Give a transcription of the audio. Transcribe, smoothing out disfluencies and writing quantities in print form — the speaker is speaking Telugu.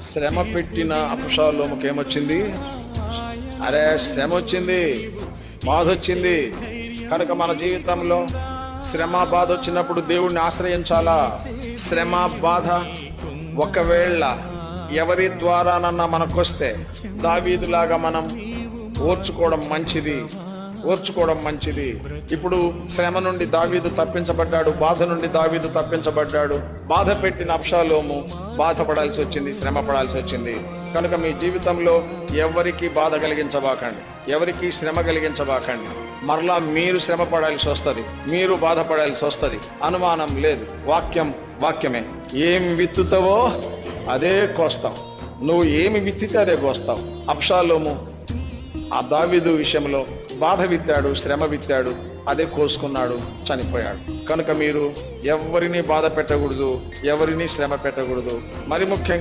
శ్రమ పెట్టిన అబ్షాలోముకి ఏమొచ్చింది? అరే శ్రమ వచ్చింది, బాధ వచ్చింది. కనుక మన జీవితంలో శ్రమ బాధ వచ్చినప్పుడు దేవుణ్ణి ఆశ్రయించాలా. శ్రమ బాధ ఒకవేళ ఎవరి ద్వారానన్నా మనకొస్తే దావీదులాగా మనం ఓర్చుకోవడం మంచిది. ఇప్పుడు శ్రమ నుండి దావీదు తప్పించబడ్డాడు, బాధ నుండి దావీదు తప్పించబడ్డాడు. బాధ పెట్టిన అబ్షాలోము బాధపడాల్సి వచ్చింది, శ్రమ పడాల్సి వచ్చింది. కనుక మీ జీవితంలో ఎవరికి బాధ కలిగించబాకండి, ఎవరికి శ్రమ కలిగించబాకండి. మరలా మీరు శ్రమ పడాల్సి వస్తుంది, మీరు బాధపడాల్సి వస్తుంది, అనుమానం లేదు. వాక్యమే. ఏం విత్తుతావో అదే కోస్తావు. నువ్వు ఏమి విత్తితే అదే కోస్తావు. అబ్షాలోము ఆ దావీదు విషయంలో బాధ విత్తాడు, శ్రమ విత్తాడు, అదే కోసుకున్నాడు, చనిపోయాడు. కనుక మీరు ఎవరిని బాధ పెట్టకూడదు, ఎవరిని శ్రమ పెట్టకూడదు. మరి ముఖ్యంగా